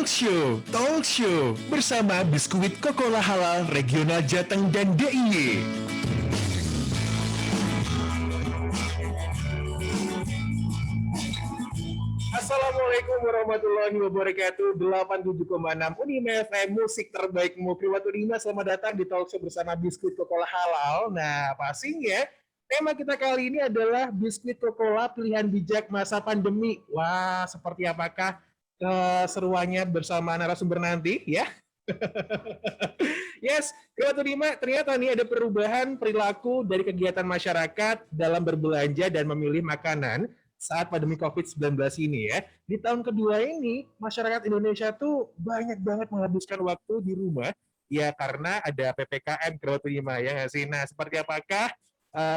Talk Show bersama Biskuit Coca-Cola Halal Regional Jateng dan DIY. Assalamualaikum warahmatullahi wabarakatuh. 87,6 Unima FM, musik terbaikmu. Priwatu Dima, selamat datang di Talk Show bersama Biskuit Coca-Cola Halal. Nah, pastinya tema kita kali ini adalah Biskuit Coca-Cola pilihan bijak masa pandemi. Wah, seperti apakah keseruannya bersama narasumber nanti ya? Yes, Priwatu Dima, ternyata nih ada perubahan perilaku dari kegiatan masyarakat dalam berbelanja dan memilih makanan saat pandemi COVID-19 ini ya. Di tahun kedua ini, masyarakat Indonesia tuh banyak banget menghabiskan waktu di rumah, ya karena ada PPKM, Priwatu Dima, ya nggak sih? Nah, seperti apakah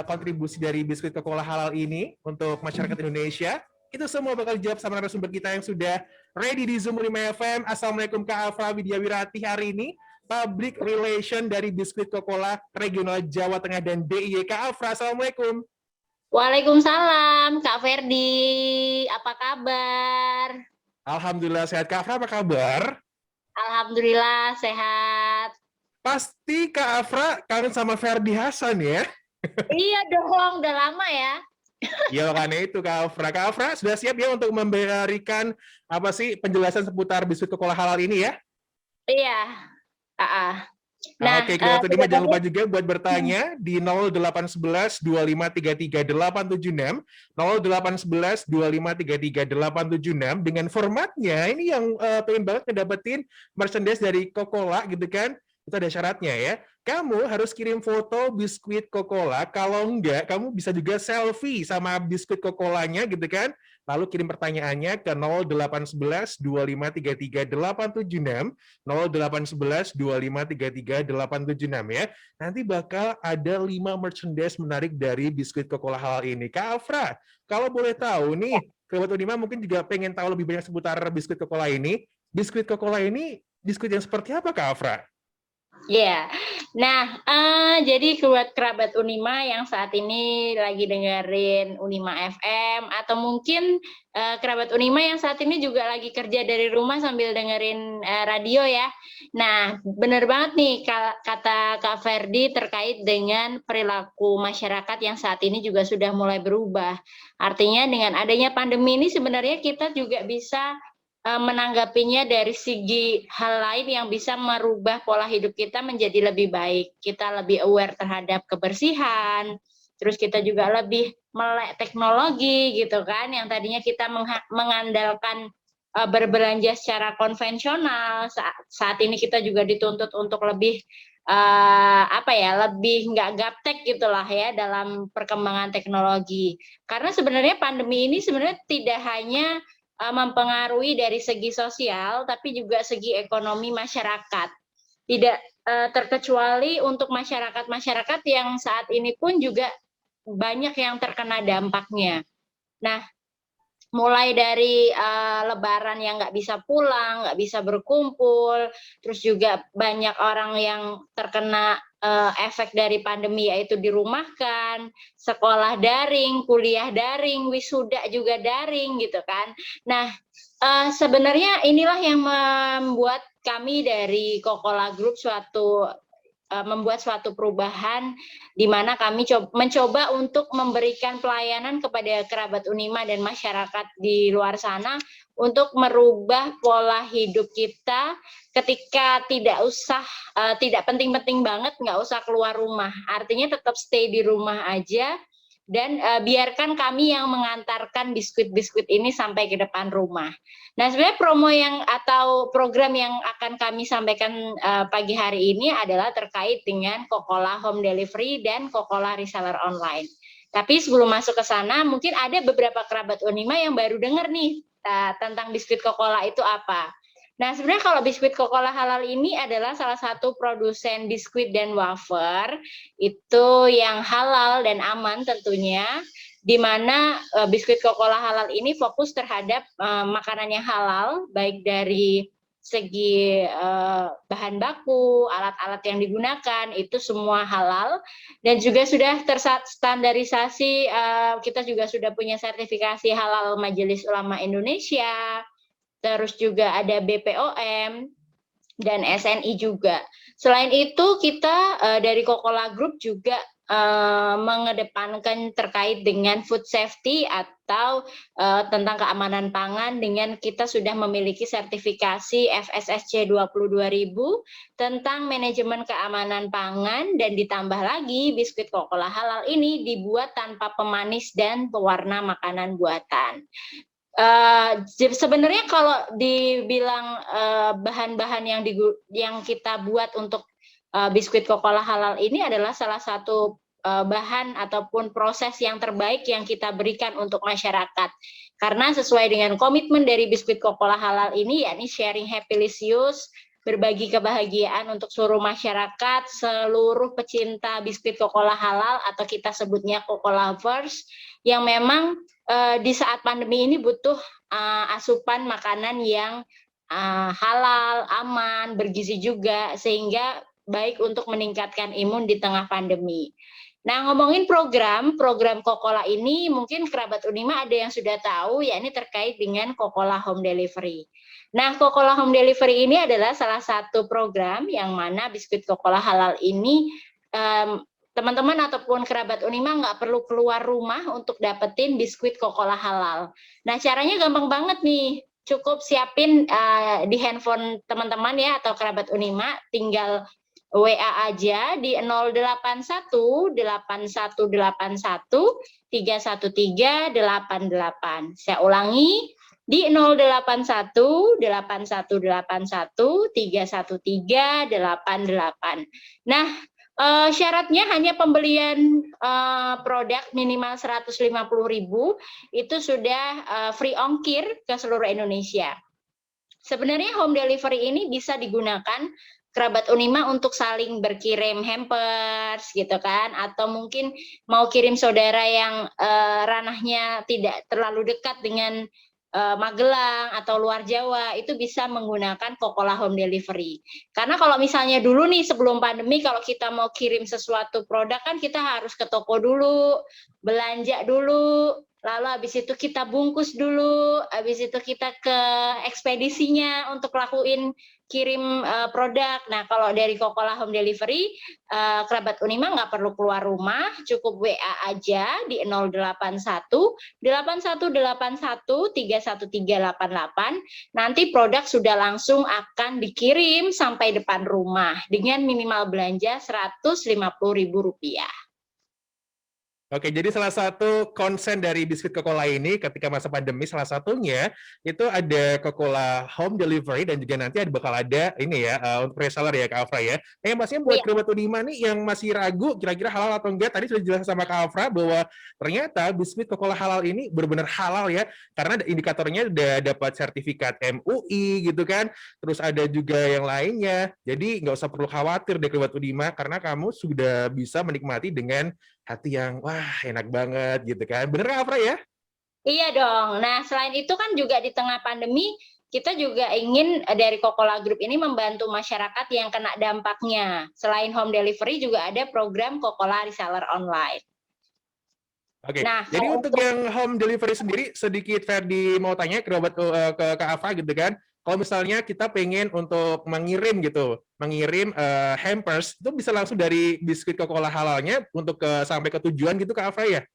kontribusi dari Biskuit Coca-Cola Halal ini untuk masyarakat Indonesia? Itu semua bakal dijawab sama narasumber kita yang sudah ready di Zoom 5 FM. Assalamualaikum Kak Afra Widyawirati hari ini, Public Relation dari Biskuit Coca-Cola Regional Jawa Tengah dan DIY. Kak Afra, Assalamualaikum. Waalaikumsalam, Kak Ferdi. Apa kabar? Alhamdulillah sehat. Kak Afra, apa kabar? Alhamdulillah sehat. Pasti Kak Afra kangen sama Ferdi Hasan ya? Iya dong, udah lama ya. Ya makanya itu Kak Afra. Kak Afra sudah siap ya untuk memberikan apa sih penjelasan seputar Biskuit Coca-Cola Halal ini ya? Iya. Nah, oke, Dima jangan lupa juga buat bertanya di 0811 2533 876, 0811 2533 876 dengan formatnya ini yang pengen banget ngedapetin merchandise dari Coca-Cola gitu kan. Itu ada syaratnya ya. Kamu harus kirim foto biskuit Coca-Cola. Kalau enggak, kamu bisa juga selfie sama biskuit Coca-Colanya gitu kan. Lalu kirim pertanyaannya ke 0811 2533 876, 0811 2533 876 ya. Nanti bakal ada 5 merchandise menarik dari biskuit Coca-Cola Halal ini. Kak Afra, kalau boleh tahu nih, Priwatu Dima mungkin juga pengen tahu lebih banyak seputar biskuit Coca-Cola ini. Biskuit Coca-Cola ini biskuit yang seperti apa Kak Afra? Iya. Nah, jadi buat kerabat Unima yang saat ini lagi dengerin Unima FM atau mungkin kerabat Unima yang saat ini juga lagi kerja dari rumah sambil dengerin radio ya. Nah, benar banget nih kata Kak Ferdi terkait dengan perilaku masyarakat yang saat ini juga sudah mulai berubah. Artinya dengan adanya pandemi ini sebenarnya kita juga bisa menanggapinya dari segi hal lain yang bisa merubah pola hidup kita menjadi lebih baik. Kita lebih aware terhadap kebersihan, terus kita juga lebih melek teknologi gitu kan, yang tadinya kita mengandalkan berbelanja secara konvensional, saat ini kita juga dituntut untuk lebih lebih nggak gaptek gitulah ya dalam perkembangan teknologi. Karena sebenarnya pandemi ini sebenarnya tidak hanya mempengaruhi dari segi sosial, tapi juga segi ekonomi masyarakat. Tidak terkecuali untuk masyarakat-masyarakat yang saat ini pun juga banyak yang terkena dampaknya. Nah, mulai dari Lebaran yang nggak bisa pulang, nggak bisa berkumpul, terus juga banyak orang yang terkena efek dari pandemi yaitu dirumahkan, sekolah daring, kuliah daring, wisuda juga daring gitu kan. Nah, sebenarnya inilah yang membuat kami dari Coca-Cola Group membuat suatu perubahan di mana kami mencoba untuk memberikan pelayanan kepada kerabat Unima dan masyarakat di luar sana untuk merubah pola hidup kita ketika tidak penting-penting banget, nggak usah keluar rumah. Artinya tetap stay di rumah aja dan biarkan kami yang mengantarkan biskuit-biskuit ini sampai ke depan rumah. Nah, sebenarnya promo atau program yang akan kami sampaikan pagi hari ini adalah terkait dengan Coca-Cola Home Delivery dan Coca-Cola Reseller Online. Tapi sebelum masuk ke sana, mungkin ada beberapa kerabat Unima yang baru dengar nih tentang biskuit Coca-Cola itu apa. Nah, sebenarnya kalau biskuit Coca-Cola Halal ini adalah salah satu produsen biskuit dan wafer itu yang halal dan aman tentunya, di mana biskuit Coca-Cola Halal ini fokus terhadap makanan yang halal, baik dari segi bahan baku, alat-alat yang digunakan, itu semua halal, dan juga sudah terstandarisasi, kita juga sudah punya sertifikasi halal Majelis Ulama Indonesia. terus juga ada BPOM, dan SNI juga. Selain itu kita dari Coca-Cola Group juga mengedepankan terkait dengan food safety atau tentang keamanan pangan dengan kita sudah memiliki sertifikasi FSSC 22.000 tentang manajemen keamanan pangan, dan ditambah lagi biskuit Coca-Cola halal ini dibuat tanpa pemanis dan pewarna makanan buatan. Sebenarnya kalau dibilang bahan-bahan yang kita buat untuk biskuit Coca-Cola halal ini adalah salah satu bahan ataupun proses yang terbaik yang kita berikan untuk masyarakat. Karena sesuai dengan komitmen dari biskuit Coca-Cola halal ini, yakni sharing happylicious, berbagi kebahagiaan untuk seluruh masyarakat, seluruh pecinta biskuit Coca-Cola halal atau kita sebutnya Coca-Cola lovers, yang memang di saat pandemi ini butuh asupan makanan yang halal, aman, bergizi juga, sehingga baik untuk meningkatkan imun di tengah pandemi. Nah, ngomongin program Coca-Cola ini, mungkin kerabat Unima ada yang sudah tahu, yakni terkait dengan Coca-Cola Home Delivery. Nah, Coca-Cola Home Delivery ini adalah salah satu program yang mana biskuit Coca-Cola halal ini teman-teman ataupun kerabat Unima nggak perlu keluar rumah untuk dapetin biskuit Coca-Cola halal. Nah, caranya gampang banget nih. Cukup siapin di handphone teman-teman ya atau kerabat Unima, tinggal WA aja di 081 8181 31388. Saya ulangi di 081 8181 31388. Nah, syaratnya hanya pembelian produk minimal 150.000 itu sudah free ongkir ke seluruh Indonesia. Sebenarnya home delivery ini bisa digunakan kerabat Unima untuk saling berkirim hampers gitu kan, atau mungkin mau kirim saudara yang ranahnya tidak terlalu dekat dengan Magelang atau luar Jawa, itu bisa menggunakan Coca-Cola Home Delivery. Karena kalau misalnya dulu nih sebelum pandemi, kalau kita mau kirim sesuatu produk kan kita harus ke toko dulu, belanja dulu, lalu habis itu kita bungkus dulu, habis itu kita ke ekspedisinya untuk lakuin kirim produk. Nah, kalau dari Coca-Cola Home Delivery, kerabat Unima nggak perlu keluar rumah, cukup WA aja di 081 8181 31388. Nanti produk sudah langsung akan dikirim sampai depan rumah dengan minimal belanja Rp150.000. Oke, jadi salah satu konsen dari biskuit Coca-Cola ini ketika masa pandemi, salah satunya itu ada Coca-Cola Home Delivery, dan juga nanti bakal ada ini ya, untuk reseller ya Kak Afra ya. Nah, yang pastinya buat kerabat Unima nih yang masih ragu kira-kira halal atau enggak, tadi sudah dijelaskan sama Kak Afra bahwa ternyata biskuit Coca-Cola halal ini benar-benar halal ya, karena indikatornya udah dapat sertifikat MUI gitu kan, terus ada juga yang lainnya. Jadi nggak usah perlu khawatir deh kerabat Unima, karena kamu sudah bisa menikmati dengan hati yang wah enak banget gitu kan. Bener nggak Afra ya? Iya dong. Nah, selain itu kan juga di tengah pandemi, kita juga ingin dari Coca-Cola Group ini membantu masyarakat yang kena dampaknya. Selain home delivery juga ada program Coca-Cola Reseller Online. Oke, Nah, jadi untuk yang home delivery sendiri, sedikit Ferdi mau tanya ke Kak Afra gitu kan. Kalau misalnya kita pengen untuk mengirim gitu, mengirim hampers, itu bisa langsung dari biskuit Coca-Cola halalnya untuk sampai ke tujuan gitu Kak Afra ya?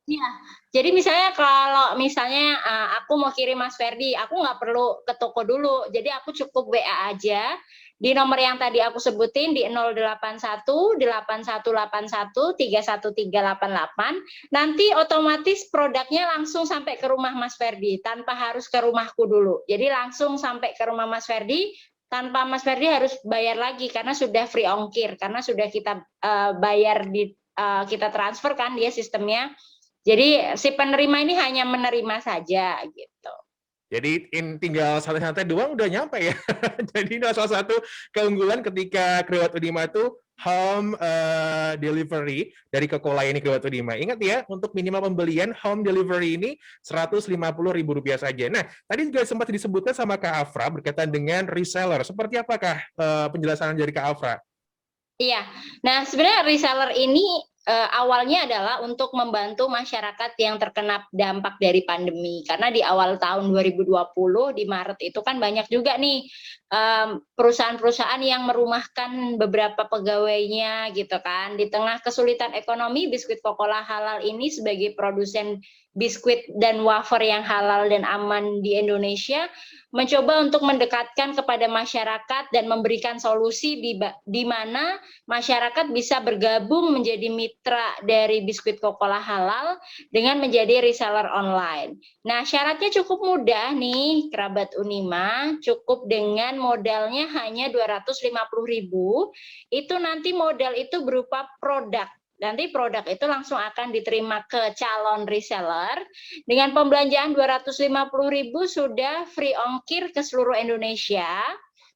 Iya, jadi misalnya kalau misalnya aku mau kirim Mas Ferdi, aku nggak perlu ke toko dulu, jadi aku cukup WA aja di nomor yang tadi aku sebutin di 081 8181 31388, nanti otomatis produknya langsung sampai ke rumah Mas Ferdi tanpa harus ke rumahku dulu. Jadi langsung sampai ke rumah Mas Ferdi tanpa Mas Ferdi harus bayar lagi karena sudah free ongkir, karena sudah kita bayar kita transfer kan dia sistemnya. Jadi si penerima ini hanya menerima saja gitu. Jadi tinggal santai-santai doang udah nyampe ya. Jadi ini salah satu keunggulan ketika kerabat Unima itu home delivery dari Coca-Cola ini kerabat Unima. Ingat ya, untuk minimal pembelian home delivery ini Rp150.000 saja. Nah, tadi juga sempat disebutkan sama Kak Afra berkaitan dengan reseller. Seperti apakah penjelasan dari Kak Afra? Iya, nah sebenarnya reseller ini awalnya adalah untuk membantu masyarakat yang terkena dampak dari pandemi. Karena di awal tahun 2020 di Maret itu kan banyak juga nih perusahaan-perusahaan yang merumahkan beberapa pegawainya gitu kan. Di tengah kesulitan ekonomi, Biskuit Kokola Halal ini sebagai produsen biskuit dan wafer yang halal dan aman di Indonesia mencoba untuk mendekatkan kepada masyarakat dan memberikan solusi di mana masyarakat bisa bergabung menjadi mitra dari Biskuit Kokola Halal dengan menjadi reseller online. Nah, syaratnya cukup mudah nih, kerabat Unima, cukup dengan modalnya hanya 250.000. Itu nanti modal itu berupa produk. Nanti produk itu langsung akan diterima ke calon reseller. Dengan pembelanjaan 250.000 sudah free ongkir ke seluruh Indonesia.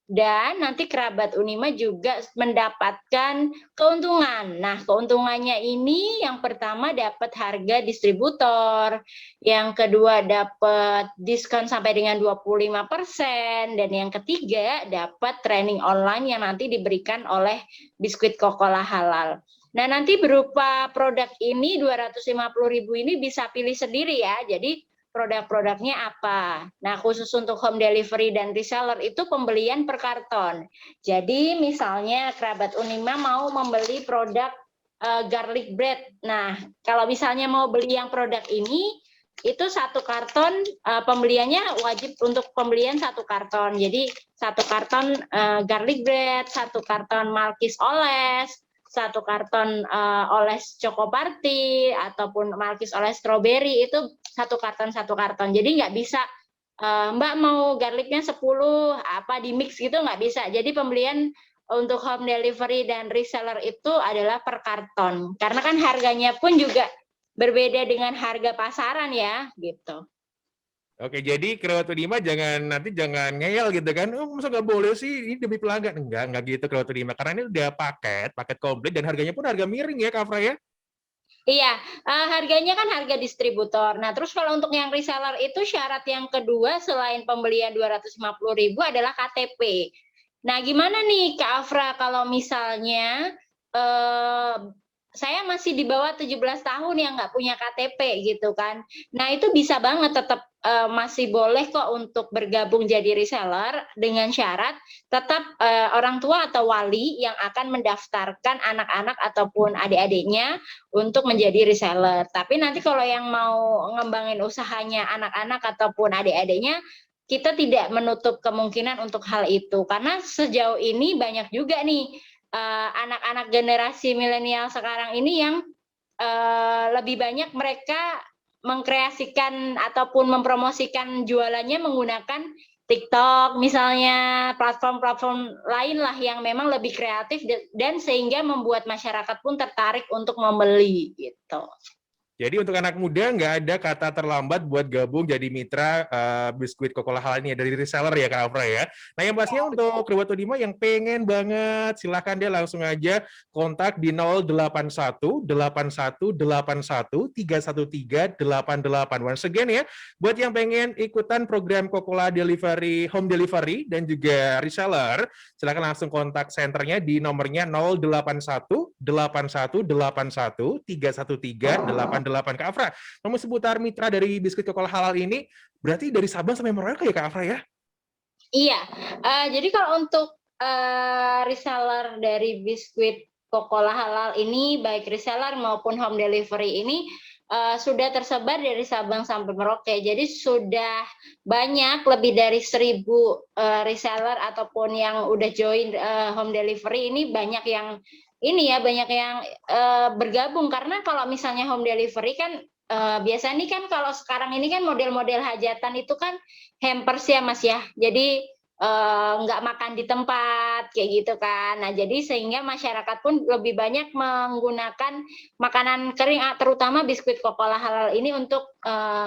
Dan nanti kerabat Unima juga mendapatkan keuntungan. Nah, keuntungannya ini yang pertama dapat harga distributor, yang kedua dapat diskon sampai dengan 25%, dan yang ketiga dapat training online yang nanti diberikan oleh Biskuit Kokola Halal. Nah, nanti berupa produk ini 250.000 ini bisa pilih sendiri ya. Jadi produk-produknya apa. Nah, khusus untuk home delivery dan reseller itu pembelian per karton. Jadi misalnya kerabat Unima mau membeli produk garlic bread. Nah, kalau misalnya mau beli yang produk ini, itu satu karton pembeliannya wajib untuk pembelian satu karton. Jadi satu karton garlic bread, satu karton Malkis oles, satu karton oles Choco Party ataupun Malkis oles strawberry itu satu karton. Jadi nggak bisa Mbak mau garlicnya 10 apa di mix gitu nggak bisa. Jadi pembelian untuk home delivery dan reseller itu adalah per karton. Karena kan harganya pun juga berbeda dengan harga pasaran ya gitu. Oke, jadi kerabat Unima jangan ngeyel gitu kan, oh masa nggak boleh sih, ini demi pelanggan. Enggak gitu kerabat Unima, karena ini udah paket komplit dan harganya pun harga miring ya Kak Afra ya? Iya, harganya kan harga distributor. Nah, terus kalau untuk yang reseller itu syarat yang kedua selain pembelian 250.000 adalah KTP. Nah, gimana nih Kak Afra kalau misalnya saya masih di bawah 17 tahun yang nggak punya KTP gitu kan. Nah, itu bisa banget tetap masih boleh kok untuk bergabung jadi reseller dengan syarat tetap orang tua atau wali yang akan mendaftarkan anak-anak ataupun adik-adiknya untuk menjadi reseller. Tapi nanti kalau yang mau ngembangin usahanya anak-anak ataupun adik-adiknya, kita tidak menutup kemungkinan untuk hal itu. Karena sejauh ini banyak juga nih anak-anak generasi milenial sekarang ini yang lebih banyak mereka mengkreasikan ataupun mempromosikan jualannya menggunakan TikTok misalnya, platform-platform lain lah yang memang lebih kreatif dan sehingga membuat masyarakat pun tertarik untuk membeli gitu. Jadi untuk anak muda nggak ada kata terlambat buat gabung jadi mitra Biskuit Kokola Halal ini dari reseller ya Kak Afra ya. Nah yang pastinya untuk kerabat Unima yang pengen banget silahkan dia langsung aja kontak di 081 8181 313 88. Once again ya, buat yang pengen ikutan program Kokola Delivery, Home Delivery dan juga reseller, silahkan langsung kontak senternya di nomornya 081 8181 313 88 Kak Afra. Namun seputar mitra dari Biskuit Kokola Halal ini berarti dari Sabang sampai Merauke ya Kak Afra ya? Iya, jadi kalau untuk reseller dari Biskuit Kokola Halal ini, baik reseller maupun home delivery ini sudah tersebar dari Sabang sampai Merauke. Jadi sudah banyak lebih dari 1.000 reseller ataupun yang udah join home delivery ini banyak yang bergabung. Karena kalau misalnya home delivery kan biasanya kan kalau sekarang ini kan model-model hajatan itu kan hampers ya Mas ya. Jadi nggak makan di tempat kayak gitu kan. Nah, jadi sehingga masyarakat pun lebih banyak menggunakan makanan kering, terutama Biskuit Kokola Halal ini untuk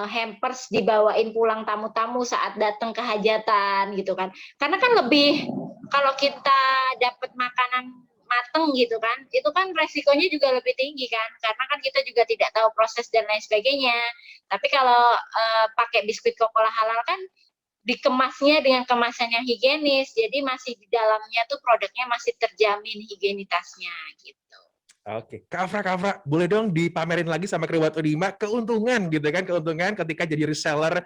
hampers dibawain pulang tamu-tamu saat datang ke hajatan gitu kan. Karena kan lebih kalau kita dapat makanan mateng gitu kan, itu kan resikonya juga lebih tinggi kan, karena kan kita juga tidak tahu proses dan lain sebagainya. Tapi kalau pakai Biskuit Kokola Halal kan dikemasnya dengan kemasan yang higienis, jadi masih di dalamnya tuh produknya masih terjamin higienitasnya gitu. Oke, Kak Afra, boleh dong dipamerin lagi sama Kriwat Unima keuntungan gitu kan, keuntungan ketika jadi reseller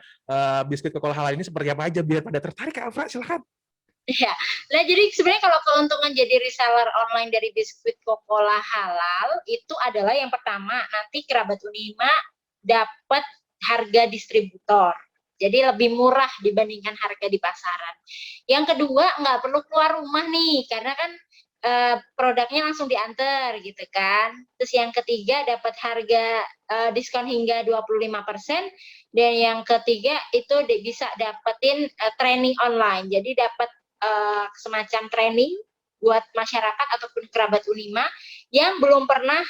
biskuit Kokola Halal ini seperti apa aja biar pada tertarik, Kak Afra, silakan. Iya. Nah, jadi sebenarnya kalau keuntungan jadi reseller online dari biskuit Kokola Halal itu adalah yang pertama, nanti kerabat Unima dapat harga distributor. Jadi lebih murah dibandingkan harga di pasaran. Yang kedua, nggak perlu keluar rumah nih, karena kan produknya langsung diantar gitu kan. Terus yang ketiga, dapat harga diskon hingga 25%. Dan yang ketiga, itu bisa dapetin training online. Jadi dapat semacam training buat masyarakat ataupun kerabat Unima yang belum pernah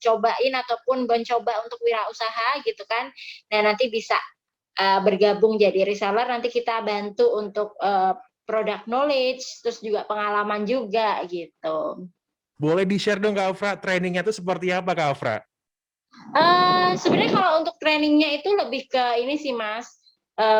cobain ataupun mencoba untuk wirausaha gitu kan. Nah, nanti bisa bergabung jadi reseller, nanti kita bantu untuk product knowledge, terus juga pengalaman juga gitu. Boleh di-share dong, Kak Afra, trainingnya itu seperti apa, Kak Afra? Sebenarnya kalau untuk trainingnya itu lebih ke ini sih, Mas.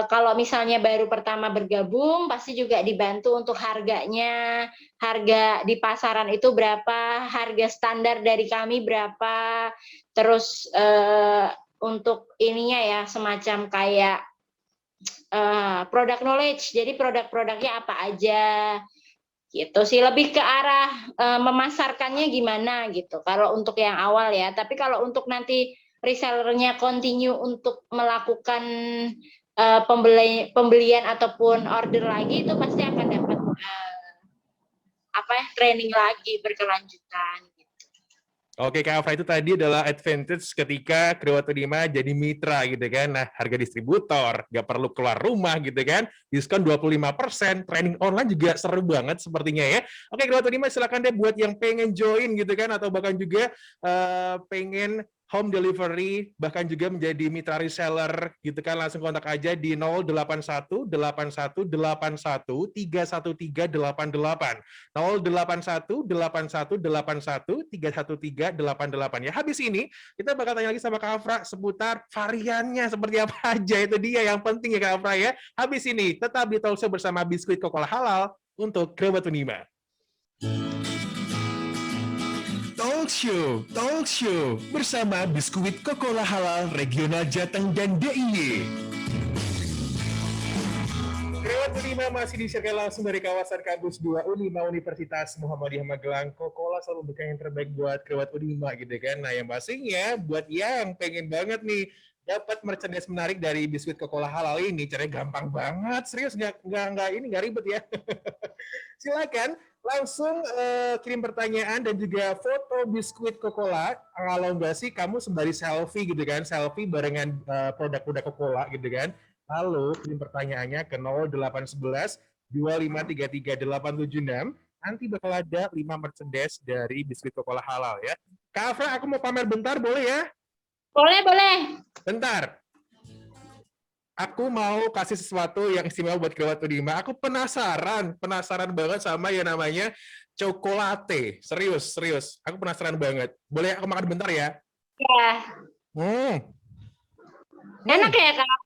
Kalau misalnya baru pertama bergabung, pasti juga dibantu untuk harganya, harga di pasaran itu berapa, harga standar dari kami berapa, terus untuk ininya ya, semacam kayak product knowledge, jadi produk-produknya apa aja, gitu sih, lebih ke arah memasarkannya gimana gitu, kalau untuk yang awal ya. Tapi kalau untuk nanti resellernya continue untuk melakukan pembelian ataupun order lagi, itu pasti akan dapat training lagi berkelanjutan. Oke, Kak Afra, itu tadi adalah advantage ketika Kriwat Unima jadi mitra gitu kan. Nah, harga distributor, nggak perlu keluar rumah gitu kan. Diskon 25%, training online juga seru banget sepertinya ya. Oke, Kriwat Unima, silakan deh buat yang pengen join gitu kan, atau bahkan juga pengen home delivery, bahkan juga menjadi mitra reseller gitu kan, langsung kontak aja di 081 81 81 31388. 081 81 81 31388 ya. Habis ini kita bakal tanya lagi sama Kak Afra seputar variannya seperti apa aja, itu dia yang penting ya Kak Afra ya. Habis ini tetap di Talkshow bersama Biskuit Kokola Halal untuk Kerabat Unima. Talk Show bersama Biskuit Kokola Halal Regional Jateng dan DIY. Kerabat Unima masih disiarkan langsung dari kawasan kampus 2 Unima Universitas Muhammadiyah Magelang. Kokola selalu memberikan yang terbaik buat Kerabat Unima gitu kan. Nah, yang pastinya buat yang pengen banget nih dapat merchandise menarik dari Biskuit Kokola Halal ini, caranya gampang banget, serius, nggak ribet ya. Silakan langsung kirim pertanyaan dan juga foto biskuit Kokola. Kalau nggak sih kamu sembari selfie gitu kan, selfie barengan produk-produk Kokola gitu kan. Lalu kirim pertanyaannya ke 0811 2533876. Nanti bakal ada 5 merchandise dari biskuit Kokola Halal ya. Kak Afra, aku mau pamer bentar, boleh ya? Boleh. Bentar. Aku mau kasih sesuatu yang istimewa buat Kerabat Unima. Aku penasaran banget sama yang namanya cokolate. Serius. Aku penasaran banget. Boleh aku makan bentar ya? Ya. Enak ya, Kak?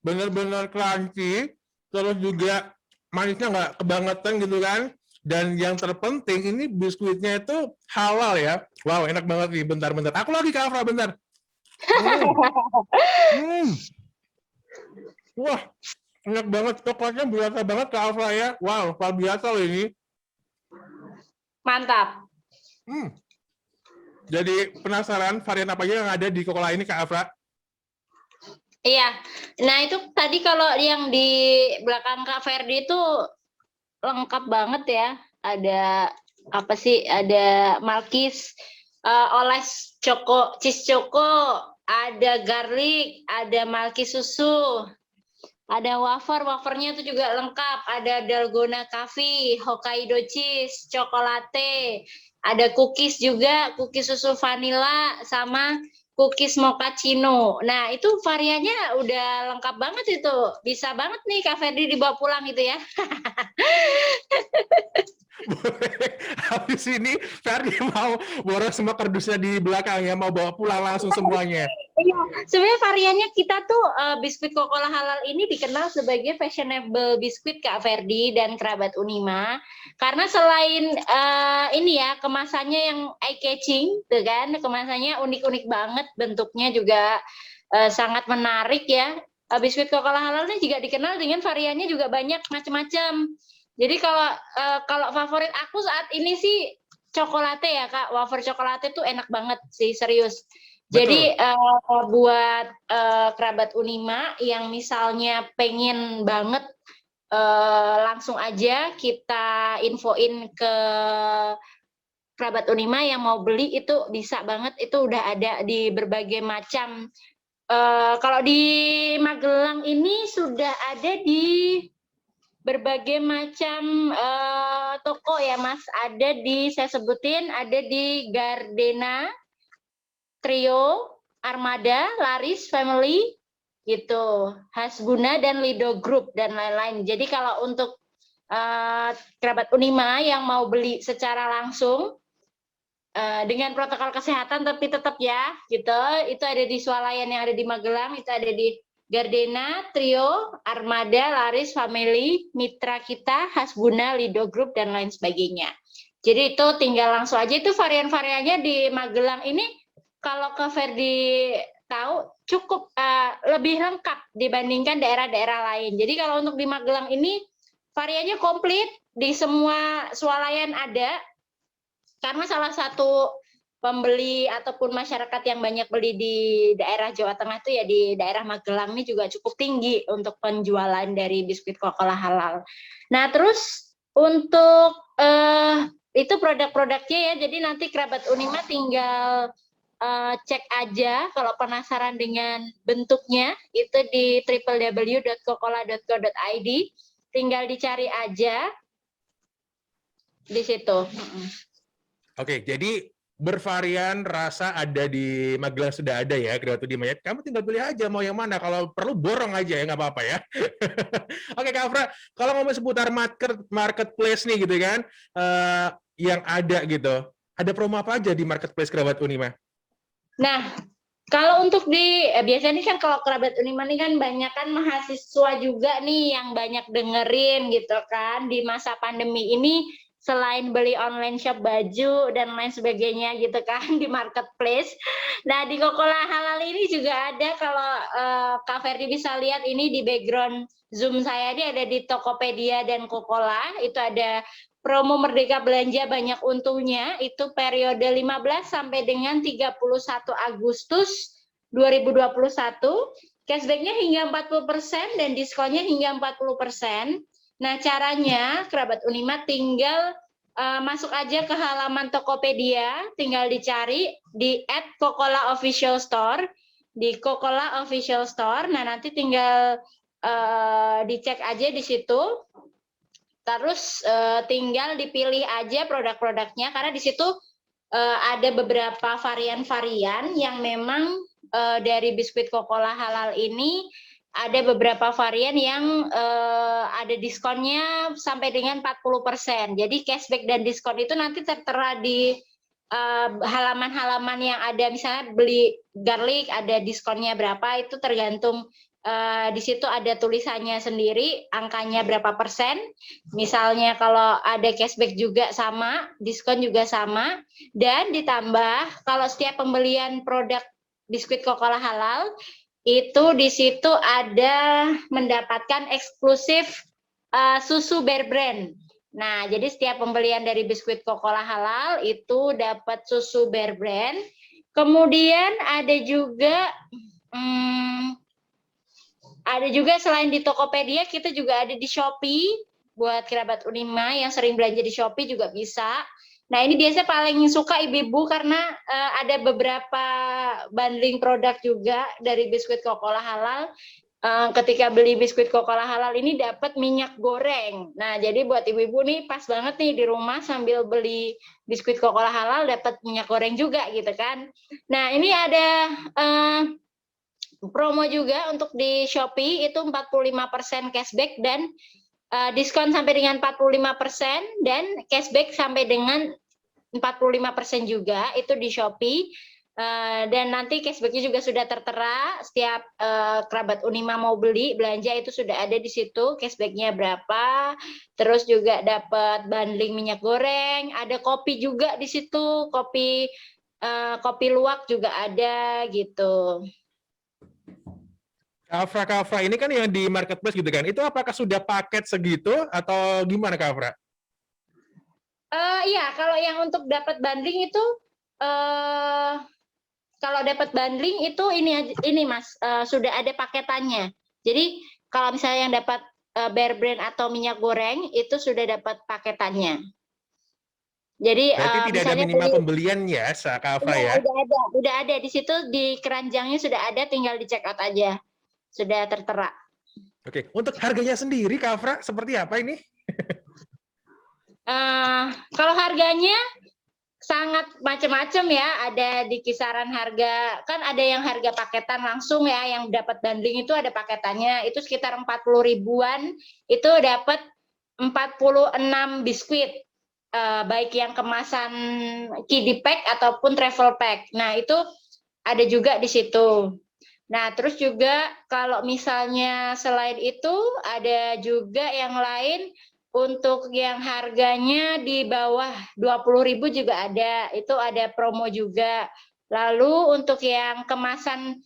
Bener-bener crunchy, terus juga manisnya nggak kebangetan gitu kan. Dan yang terpenting ini biskuitnya itu halal ya. Wow, enak banget nih. Bentar. Aku lagi Kak Afra, bentar. Wah, enak banget. Coklatnya berasa banget Kak Afra ya. Wow, luar biasa loh ini. Mantap. Jadi penasaran varian apa aja yang ada di Kokola ini Kak Afra? Iya. Nah, itu tadi kalau yang di belakang Kak Ferdi itu lengkap banget ya. Ada apa sih? Ada Malkis, oles cheese choco, ada garlic, ada Malkis susu, ada wafernya itu juga lengkap, ada dalgona coffee, Hokkaido cheese, cokolate, ada cookies juga, cookies susu vanilla sama cookies mochaccino. Nah, itu variannya udah lengkap banget itu. Bisa banget nih Kak Ferdi dibawa pulang gitu ya. Boleh. Habis ini Ferdi mau boros semua kardusnya di belakang ya, mau bawa pulang langsung semuanya. Iya, sebenarnya variannya kita tuh biskuit Coca-Cola halal ini dikenal sebagai fashionable biskuit Kak Ferdi dan kerabat Unima. Karena selain ini ya kemasannya yang eye catching, tuh kan, kemasannya unik-unik banget, bentuknya juga sangat menarik ya. Biskuit Coca-Cola halal ini juga dikenal dengan variannya juga banyak macam-macam. Jadi kalau favorit aku saat ini sih coklatnya ya Kak, wafer coklatnya tuh enak banget sih, serius. Jadi Betul. buat kerabat Unima yang misalnya pengen banget langsung aja kita infoin ke kerabat Unima yang mau beli itu bisa banget, itu udah ada di berbagai macam. Kalau di Magelang ini sudah ada di berbagai macam toko ya Mas. Ada di, saya sebutin, ada di Gardena, Trio, Armada, Laris, Family, gitu, Hasbuna dan Lido Group dan lain-lain. Jadi kalau untuk kerabat Unima yang mau beli secara langsung dengan protokol kesehatan tapi tetap ya, gitu, itu ada di swalayan yang ada di Magelang, itu ada di Gardena, Trio, Armada, Laris, Family, Mitra kita, Hasbuna, Lido Group dan lain sebagainya. Jadi itu tinggal langsung aja, itu varian-variannya di Magelang ini. Kalau ke Ferdi tahu cukup lebih lengkap dibandingkan daerah-daerah lain. Jadi kalau untuk di Magelang ini variannya komplit, di semua swalayan ada, karena salah satu pembeli ataupun masyarakat yang banyak beli di daerah Jawa Tengah itu ya di daerah Magelang ini juga cukup tinggi untuk penjualan dari biskuit Coca-Cola halal. Nah terus untuk itu produk-produknya ya, jadi nanti kerabat Unima tinggal cek aja kalau penasaran dengan bentuknya itu di www.cocola.co.id, tinggal dicari aja di situ. Oke, jadi bervarian rasa ada di Magelang, sudah ada ya Kerabat Unima. Kamu tinggal pilih aja mau yang mana. Kalau perlu borong aja ya, nggak apa-apa ya. Oke Kak Afra, kalau ngomong seputar marketplace nih gitu kan, yang ada gitu, ada promo apa aja di marketplace Kerabat Unima? Nah, kalau untuk di biasanya kan kalau kerabat Unima ini kan banyak kan mahasiswa juga nih yang banyak dengerin gitu kan di masa pandemi ini, selain beli online shop baju dan lain sebagainya gitu kan di marketplace. Nah, di Coca-Cola halal ini juga ada, kalau Kak Ferdi bisa lihat ini di background Zoom saya ini ada di Tokopedia dan Coca-Cola, itu ada promo Merdeka Belanja Banyak Untungnya, itu periode 15 sampai dengan 31 Agustus 2021, cashback-nya hingga 40% dan diskonnya hingga 40%. Nah, caranya kerabat Unima tinggal masuk aja ke halaman Tokopedia, tinggal dicari di @coca-cola_official_store, di Coca-Cola_official_store. Nah, nanti tinggal dicek aja di situ. Terus tinggal dipilih aja produk-produknya, karena di situ ada beberapa varian-varian yang memang dari biskuit Coca-Cola halal ini ada beberapa varian yang ada diskonnya sampai dengan 40%. Jadi cashback dan diskon itu nanti tertera di halaman-halaman yang ada, misalnya beli garlic ada diskonnya berapa, itu tergantung di situ ada tulisannya sendiri, angkanya berapa persen. Misalnya kalau ada cashback juga sama, diskon juga sama, dan ditambah kalau setiap pembelian produk biskuit Coca-Cola halal, itu di situ ada mendapatkan eksklusif susu Bear Brand. Nah, jadi setiap pembelian dari biskuit Coca-Cola halal itu dapat susu Bear Brand. Kemudian ada juga selain di Tokopedia, kita juga ada di Shopee. Buat kerabat Unima yang sering belanja di Shopee juga bisa. Nah, ini biasanya paling suka ibu-ibu karena ada beberapa bundling produk juga dari biskuit Coca-Cola halal. Ketika beli biskuit Coca-Cola halal ini dapat minyak goreng. Nah, jadi buat ibu-ibu nih pas banget nih di rumah sambil beli biskuit Coca-Cola halal dapat minyak goreng juga gitu kan. Nah, ini ada promo juga untuk di Shopee, itu 45% cashback dan diskon sampai dengan 45% dan cashback sampai dengan 45% juga, itu di Shopee. Dan nanti cashback-nya juga sudah tertera, setiap kerabat Unima mau beli, belanja itu sudah ada di situ, cashback-nya berapa, terus juga dapat bundling minyak goreng, ada kopi juga di situ, kopi luwak juga ada gitu. Kafra ini kan yang di marketplace gitu kan, itu apakah sudah paket segitu atau gimana Kafra? Iya, kalau yang untuk dapat bundling itu, kalau dapat bundling itu ini Mas, sudah ada paketannya. Jadi kalau misalnya yang dapat Bear Brand atau minyak goreng itu sudah dapat paketannya. Jadi Berarti tidak ada misalnya minimal beli, pembelian ya, Kafra iya, ya? udah ada di situ, di keranjangnya sudah ada, tinggal di check out aja, sudah tertera. Oke, untuk harganya sendiri Kafra seperti apa ini? Kalau harganya sangat macam-macam ya, ada di kisaran harga, kan ada yang harga paketan langsung ya, yang dapat bundling itu ada paketannya, itu sekitar 40 ribuan, itu dapat 46 biskuit, baik yang kemasan kiddie pack ataupun travel pack. Nah, itu ada juga di situ. Nah, terus juga kalau misalnya selain itu ada juga yang lain untuk yang harganya di bawah 20.000 juga ada. Itu ada promo juga. Lalu untuk yang kemasan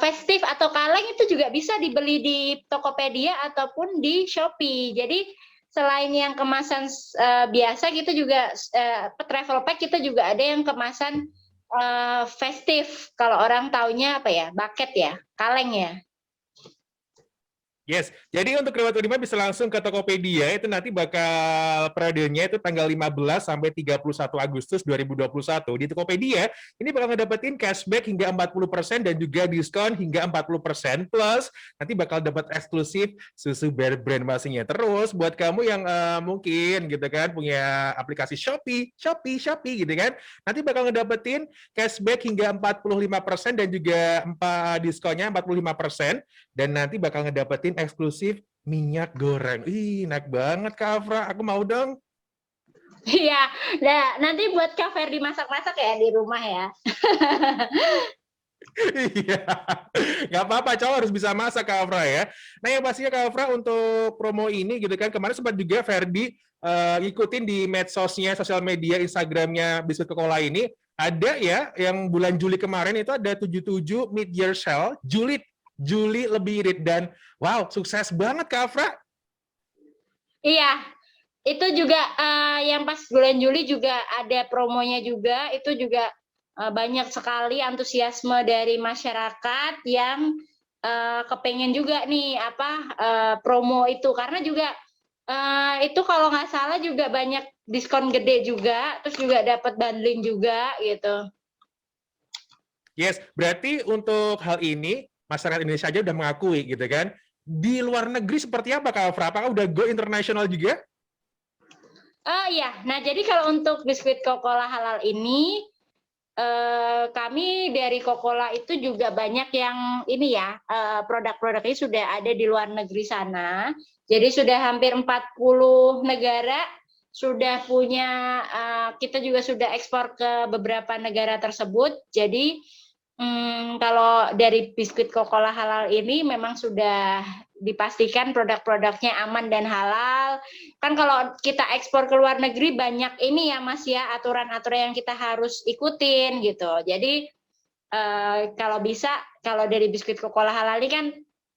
festif atau kaleng itu juga bisa dibeli di Tokopedia ataupun di Shopee. Jadi selain yang kemasan biasa kita juga travel pack, kita juga ada yang kemasan festif, kalau orang taunya apa ya, bucket ya, kaleng ya. Yes, jadi untuk Kerabat Unima bisa langsung ke Tokopedia, itu nanti bakal periodenya itu tanggal 15 sampai 31 Agustus 2021. Di Tokopedia, ini bakal ngedapetin cashback hingga 40% dan juga diskon hingga 40%, plus nanti bakal dapat eksklusif susu Bear Brand pastinya. Terus buat kamu yang mungkin gitu kan punya aplikasi Shopee gitu kan, nanti bakal ngedapetin cashback hingga 45% dan juga diskonnya 45%, dan nanti bakal ngedapetin eksklusif minyak goreng. Ih, enak banget Kak Afra, aku mau dong. Iya, nah nanti buat Kak Ferdi masak-masak ya di rumah ya. Iya, nggak apa-apa, cowok harus bisa masak Kak Afra ya. Nah yang pastinya Kak Afra untuk promo ini gitu kan, kemarin sempat juga Ferdi ngikutin di medsosnya, sosial media, Instagramnya Biskuit Coca-Cola ini, ada ya yang bulan Juli kemarin itu ada 77 mid-year sale, Juli lebih irit, dan wow, sukses banget Kak Afra. Iya, itu juga yang pas bulan Juli juga ada promonya juga, itu juga banyak sekali antusiasme dari masyarakat yang kepengen juga nih promo itu, karena juga itu kalau nggak salah juga banyak diskon gede juga, terus juga dapat bundling juga gitu. Yes, berarti untuk hal ini masyarakat Indonesia aja udah mengakui gitu kan. Di luar negeri seperti apa Kak Afra? Apakah udah go internasional juga? Iya, nah jadi kalau untuk biskuit Coca-Cola halal ini, kami dari Coca-Cola itu juga banyak yang ini ya, produk-produknya sudah ada di luar negeri sana. Jadi sudah hampir 40 negara sudah punya, kita juga sudah ekspor ke beberapa negara tersebut. Jadi kalau dari biskuit Coca-Cola halal ini memang sudah dipastikan produk-produknya aman dan halal. Kan kalau kita ekspor ke luar negeri banyak ini ya Mas ya, aturan-aturan yang kita harus ikutin gitu. Jadi kalau bisa, kalau dari biskuit Coca-Cola halal ini kan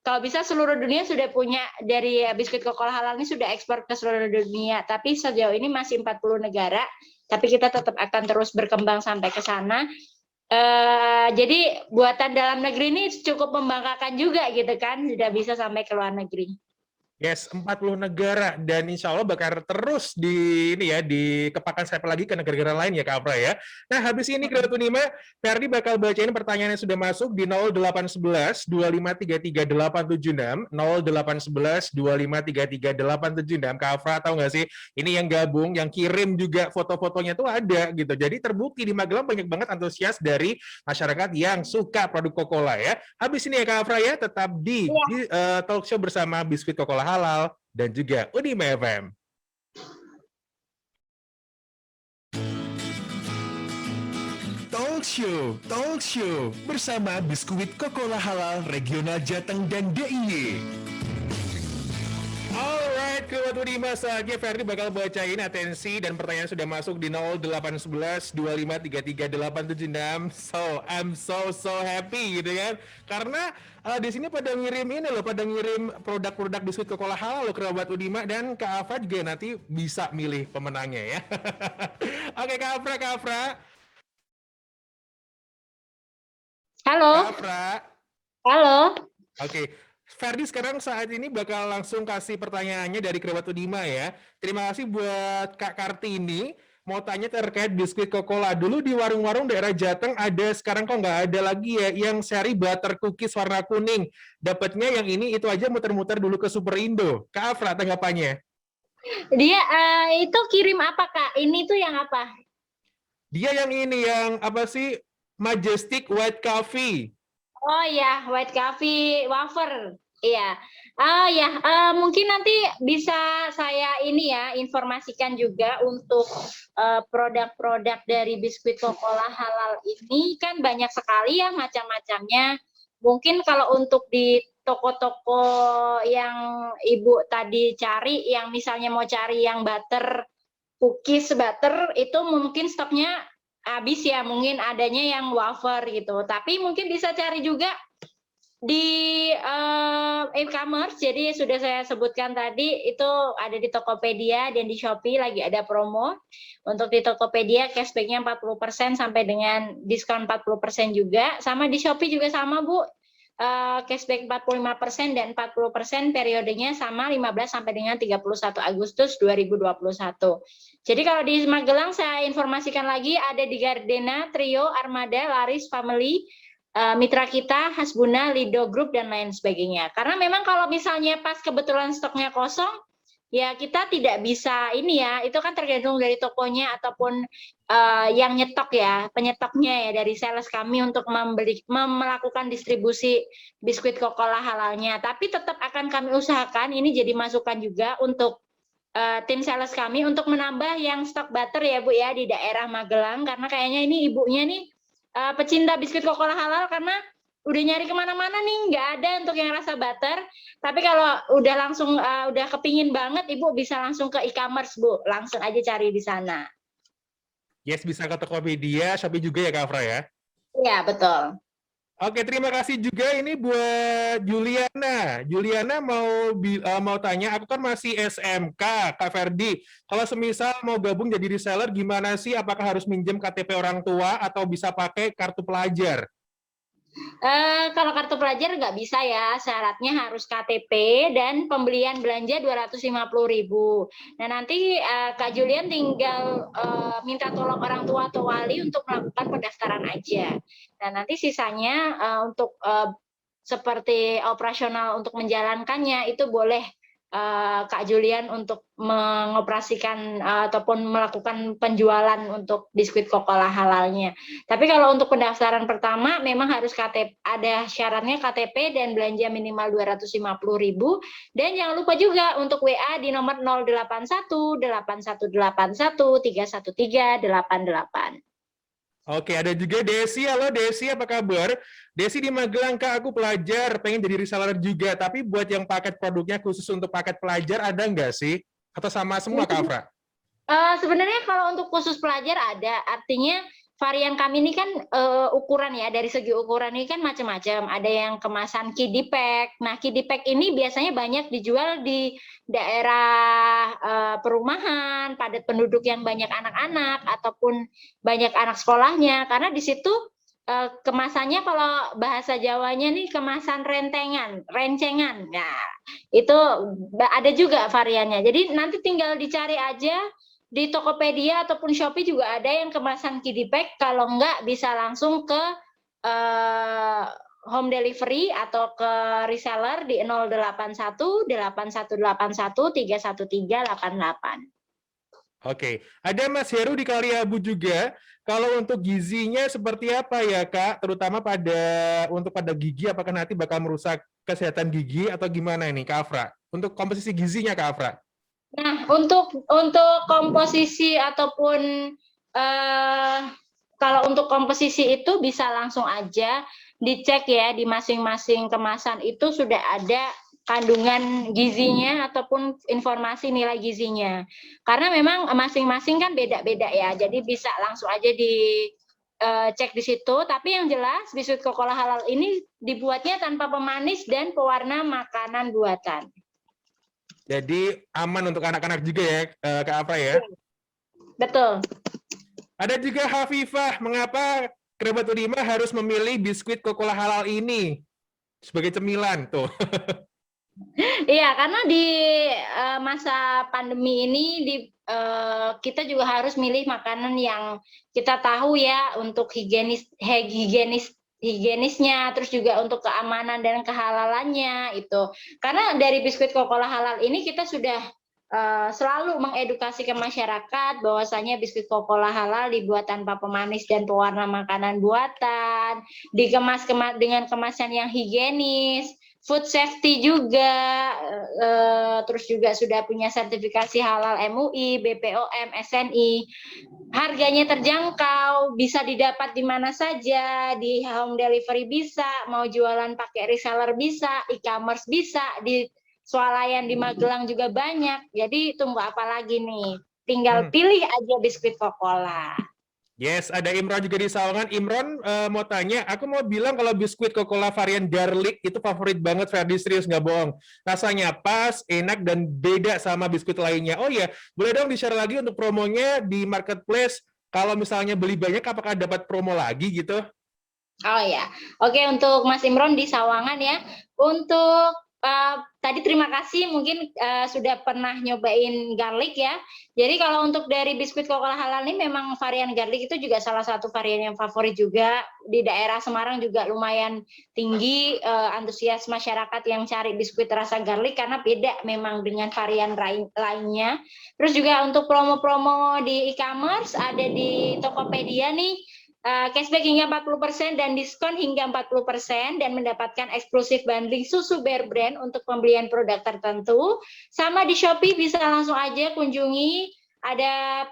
kalau bisa seluruh dunia sudah punya, dari biskuit Coca-Cola halal ini sudah ekspor ke seluruh dunia. Tapi sejauh ini masih 40 negara, tapi kita tetap akan terus berkembang sampai ke sana. Jadi buatan dalam negeri ini cukup membanggakan juga gitu kan, sudah bisa sampai ke luar negeri. Yes, 40 negara, dan insya Allah bakal terus di ini ya, dikepakkan sayap lagi ke negara-negara lain ya Kak Afra ya. Nah habis ini Kerabat Unima, Ferdi bakal bacain pertanyaan yang sudah masuk di 0811 2533876, 0811 2533876. Kak Afra tahu nggak sih, ini yang gabung, yang kirim juga foto-fotonya tuh ada gitu. Jadi terbukti di Magelang banyak banget antusias dari masyarakat yang suka produk Coca-Cola ya. Habis ini ya Kak Afra ya, tetap di talk show bersama Biskuit Coca-Cola Halal dan juga Unima FM. Talk Talk Show bersama Biskuit Kokola Halal Regional Jateng dan DIY. Alright, Keluar Budiman, saatnya Ferdi bakal bacain atensi dan pertanyaan sudah masuk di 0811 2533 876. So, I'm so happy gitu kan. Karena di sini pada ngirim ini loh, pada ngirim produk-produk biskuit Kokola Halal loh, Kerabat Udima, dan Kak Afra juga nanti bisa milih pemenangnya ya. Oke, Kak Afra. Halo, Kak Afra. halo. Oke, Ferdi sekarang saat ini bakal langsung kasih pertanyaannya dari Kerabat Udima ya. Terima kasih buat Kak Kartini. Mau tanya terkait biskuit Kokola. Dulu di warung-warung daerah Jateng ada, sekarang kok nggak ada lagi ya, yang seri butter cookies warna kuning. Dapatnya yang ini, itu aja muter-muter dulu ke Superindo. Kak Afra, tanggapannya? Dia itu kirim apa, Kak? Ini tuh yang apa? Dia yang ini, yang apa sih? Majestic White Coffee. Oh ya, white coffee wafer. Iya. Ya, mungkin nanti bisa saya ini ya informasikan juga untuk produk-produk dari biskuit Kokola halal ini kan banyak sekali ya macam-macamnya. Mungkin kalau untuk di toko-toko yang Ibu tadi cari, yang misalnya mau cari yang butter, cookies butter, itu mungkin stoknya habis ya, mungkin adanya yang wafer gitu. Tapi mungkin bisa cari juga di e-commerce. Jadi sudah saya sebutkan tadi, itu ada di Tokopedia dan di Shopee lagi ada promo. Untuk di Tokopedia cashback-nya 40% sampai dengan diskon 40% juga. Sama di Shopee juga sama, Bu. Cashback 45% dan 40% periodenya sama 15 sampai dengan 31 Agustus 2021. Jadi kalau di Magelang saya informasikan lagi ada di Gardena, Trio, Armada, Laris, Family, mitra kita, Hasbuna, Lido Group, dan lain sebagainya. Karena memang kalau misalnya pas kebetulan stoknya kosong, ya kita tidak bisa ini ya, itu kan tergantung dari tokonya ataupun yang nyetok ya, penyetoknya ya dari sales kami untuk melakukan distribusi biskuit Kokola halalnya. Tapi tetap akan kami usahakan, ini jadi masukan juga untuk tim sales kami untuk menambah yang stok butter ya Bu ya di daerah Magelang, karena kayaknya ini ibunya nih pecinta biskuit Kokola halal karena udah nyari kemana-mana nih nggak ada untuk yang rasa butter. Tapi kalau udah langsung udah kepingin banget, Ibu bisa langsung ke e-commerce Bu, langsung aja cari di sana. Yes, bisa ke Tokopedia, Shopee juga ya Kak Afra ya? Iya betul. Oke, terima kasih juga ini buat Juliana. Juliana mau tanya, aku kan masih SMK, Kak Ferdi. Kalau semisal mau gabung jadi reseller, gimana sih? Apakah harus minjem KTP orang tua atau bisa pakai kartu pelajar? Kalau kartu pelajar nggak bisa ya, syaratnya harus KTP dan pembelian belanja 250.000. Nah nanti Kak Julian tinggal minta tolong orang tua atau wali untuk melakukan pendaftaran aja. Nah nanti sisanya untuk seperti operasional untuk menjalankannya itu boleh Kak Julian untuk mengoperasikan ataupun melakukan penjualan untuk biskuit Kokola halalnya. Tapi kalau untuk pendaftaran pertama memang harus KTP, ada syaratnya KTP dan belanja minimal 250.000. Dan jangan lupa juga untuk WA di nomor 081 8181 313 88. Oke, ada juga Desi. Halo Desi, apa kabar? Desi di Magelang, Kak, aku pelajar, pengen jadi reseller juga. Tapi buat yang paket produknya khusus untuk paket pelajar, ada nggak sih? Atau sama semua, Kak Afra? Sebenarnya kalau untuk khusus pelajar ada, artinya varian kami ini kan ukuran ya, dari segi ukuran ini kan macam-macam. Ada yang kemasan kiddie pack. Nah, kiddie pack ini biasanya banyak dijual di daerah perumahan, padat penduduk yang banyak anak-anak, ataupun banyak anak sekolahnya. Karena di situ kemasannya kalau bahasa Jawanya nih kemasan rencengan. Nah, itu ada juga variannya. Jadi nanti tinggal dicari aja di Tokopedia ataupun Shopee juga ada yang kemasan kiddie pack. Kalau enggak bisa langsung ke home delivery atau ke reseller di 081 8181 31388. Oke, ada Mas Heru di Kaliabu juga. Kalau untuk gizinya seperti apa ya, Kak? Terutama untuk pada gigi, apakah nanti bakal merusak kesehatan gigi atau gimana ini, Kak Afra? Untuk komposisi gizinya, Kak Afra? Nah, untuk komposisi ataupun Kalau untuk komposisi itu bisa langsung aja dicek ya di masing-masing kemasan itu sudah ada kandungan gizinya ataupun informasi nilai gizinya. Karena memang masing-masing kan beda-beda ya. Jadi bisa langsung aja cek di situ. Tapi yang jelas biskuit Coca-Cola halal ini dibuatnya tanpa pemanis dan pewarna makanan buatan. Jadi aman untuk anak-anak juga ya, Kak Afra ya. Betul. Ada juga Hafifah, mengapa kerabat Unima harus memilih biskuit Coca-Cola halal ini sebagai cemilan tuh? Iya, karena di masa pandemi ini kita juga harus milih makanan yang kita tahu ya untuk higienisnya, terus juga untuk keamanan dan kehalalannya itu. Karena dari biskuit Coca-Cola halal ini kita sudah selalu mengedukasi ke masyarakat bahwasanya biskuit Coca-Cola halal dibuat tanpa pemanis dan pewarna makanan buatan, dikemas dengan kemasan yang higienis, food safety juga, terus juga sudah punya sertifikasi halal MUI, BPOM, SNI, harganya terjangkau, bisa didapat di mana saja, di home delivery bisa, mau jualan pakai reseller bisa, e-commerce bisa, di swalayan di Magelang juga banyak. Jadi tunggu apa lagi nih? Tinggal pilih aja biskuit Coca-Cola. Yes, ada Imron juga di Sawangan. Imron mau tanya, aku mau bilang kalau biskuit Coca-Cola varian garlic itu favorit banget, Ferdi, serius nggak bohong. Rasanya pas, enak, dan beda sama biskuit lainnya. Oh iya, boleh dong di-share lagi untuk promonya di marketplace. Kalau misalnya beli banyak, apakah dapat promo lagi gitu? Oh ya, oke, untuk Mas Imron di Sawangan ya. Untuk tadi terima kasih mungkin sudah pernah nyobain garlic ya. Jadi kalau untuk dari biskuit Coca-Cola halal ini memang varian garlic itu juga salah satu varian yang favorit juga. Di daerah Semarang juga lumayan tinggi antusias masyarakat yang cari biskuit rasa garlic karena beda memang dengan varian lainnya. Terus juga untuk promo-promo di e-commerce ada di Tokopedia nih. Cashback hingga 40% dan diskon hingga 40% dan mendapatkan eksklusif bundling susu Bear Brand untuk pembelian produk tertentu. Sama di Shopee bisa langsung aja kunjungi, ada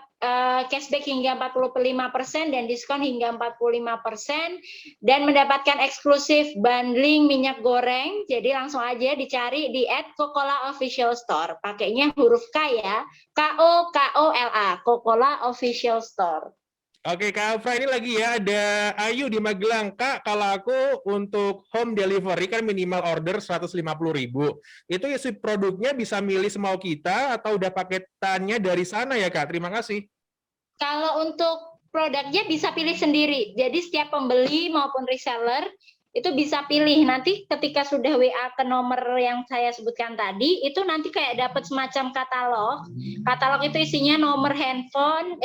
cashback hingga 45% dan diskon hingga 45% dan mendapatkan eksklusif bundling minyak goreng. Jadi langsung aja dicari di @Coca-Cola Official Store. Pakainya huruf K ya, KOKOLA, Coca-Cola Official Store. Oke, Kak Afra, ini lagi ya, ada Ayu di Magelang. Kak, kalau aku untuk home delivery kan minimal order 150.000. Itu isi produknya bisa milih semau kita atau udah paketannya dari sana ya, Kak? Terima kasih. Kalau untuk produknya bisa pilih sendiri. Jadi setiap pembeli maupun reseller itu bisa pilih. Nanti ketika sudah WA ke nomor yang saya sebutkan tadi, itu nanti kayak dapat semacam katalog. Katalog itu isinya nomor handphone,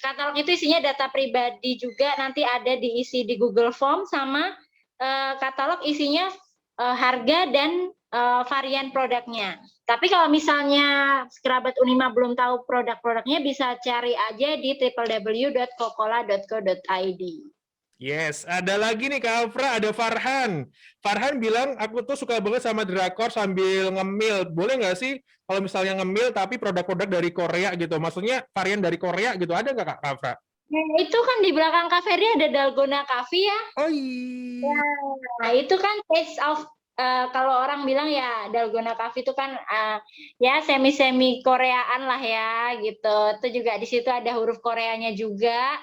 katalog itu isinya data pribadi juga, nanti ada diisi di Google Form, sama katalog isinya harga dan varian produknya. Tapi kalau misalnya kerabat Unima belum tahu produk-produknya, bisa cari aja di www.cocola.co.id. Yes, ada lagi nih Kak Afra, ada Farhan. Farhan bilang, aku tuh suka banget sama drakor sambil ngemil. Boleh nggak sih kalau misalnya ngemil tapi produk-produk dari Korea gitu? Maksudnya varian dari Korea gitu, ada nggak Kak Afra? Nah, itu kan di belakang kafe ada Dalgona Coffee ya. Oh iya. Nah, itu kan taste of kalau orang bilang ya Dalgona Coffee itu kan ya semi-semi Koreaan lah ya gitu. Itu juga di situ ada huruf Koreanya juga.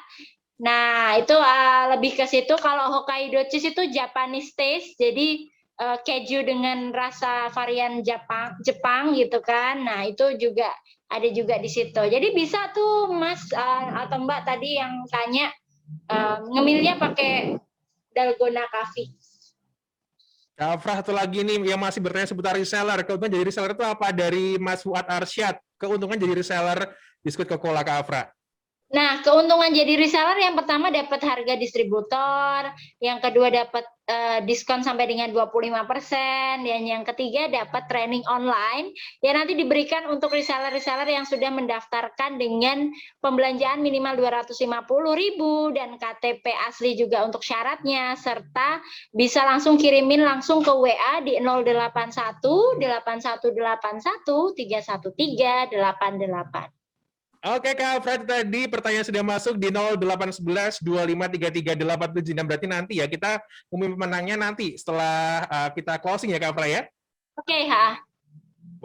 Nah, itu lebih ke situ. Kalau Hokkaido cheese itu Japanese taste, jadi keju dengan rasa varian Jepang gitu kan. Nah, itu juga ada juga di situ. Jadi bisa tuh Mas atau Mbak tadi yang tanya ngemilnya pakai Dalgona Coffee. Kak Afra, satu lagi nih yang masih bertanya seputar reseller. Keuntungan jadi reseller itu apa? Dari Mas Fuad Arsyad. Keuntungan jadi reseller biskuit Coca-Cola, Kak Afra. Nah, keuntungan jadi reseller yang pertama dapat harga distributor, yang kedua dapat diskon sampai dengan 25%, dan yang ketiga dapat training online yang nanti diberikan untuk reseller-reseller yang sudah mendaftarkan dengan pembelanjaan minimal 250.000 dan KTP asli juga untuk syaratnya, serta bisa langsung kirimin langsung ke WA di 081 8181 313 88. Oke Kak Afra, itu tadi pertanyaan sudah masuk di 0811 2533876. Berarti nanti ya kita umum pemenangnya nanti setelah kita closing ya Kak Afra ya. Oke, ha.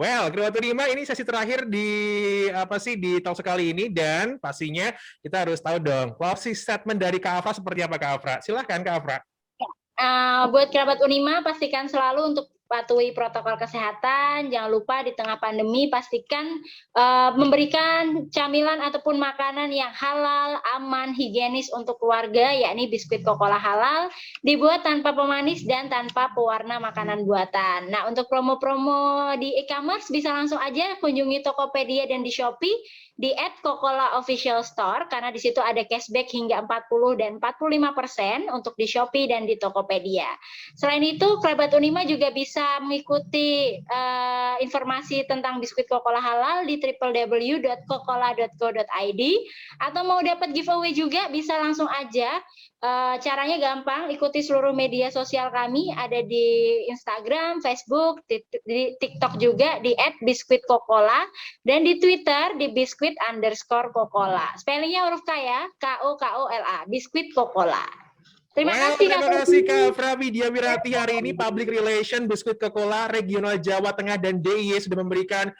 Well, Kreator 5 ini sesi terakhir di di talk sekali ini, dan pastinya kita harus tahu dong closing statement dari Kak Afra seperti apa Kak Afra. Silahkan Kak Afra. Buat kerabat Unima, pastikan selalu untuk patuhi protokol kesehatan. Jangan lupa di tengah pandemi pastikan memberikan camilan ataupun makanan yang halal, aman, higienis untuk keluarga, yakni biskuit Coca-Cola halal, dibuat tanpa pemanis dan tanpa pewarna makanan buatan. Nah, untuk promo-promo di e-commerce bisa langsung aja kunjungi Tokopedia dan di Shopee di @Coca-Cola Official Store, karena di situ ada cashback hingga 40 dan 45% untuk di Shopee dan di Tokopedia. Selain itu, kerabat Unima juga bisa mengikuti informasi tentang biskuit Coca-Cola halal di www.coca-cola.co.id, atau mau dapat giveaway juga bisa langsung aja. Caranya gampang, ikuti seluruh media sosial kami, ada di Instagram, Facebook, di TikTok juga di @biskuitcocola, dan di Twitter di biskuit_Cocola. Spellingnya huruf K ya, Kokola, biskuit Cocola. Terima kasih Kak Afra Widya Wirati. Hari ini Public Relation Biskuit Coca-Cola Regional Jawa Tengah dan DIY sudah memberikan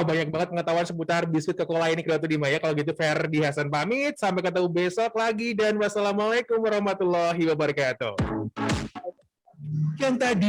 banyak banget pengetahuan seputar biskuit Coca-Cola ini Kreator 5 ya. Kalau gitu Ferdi Hasan pamit, sampai ketemu besok lagi, dan wassalamualaikum warahmatullahi wabarakatuh. Yang tadi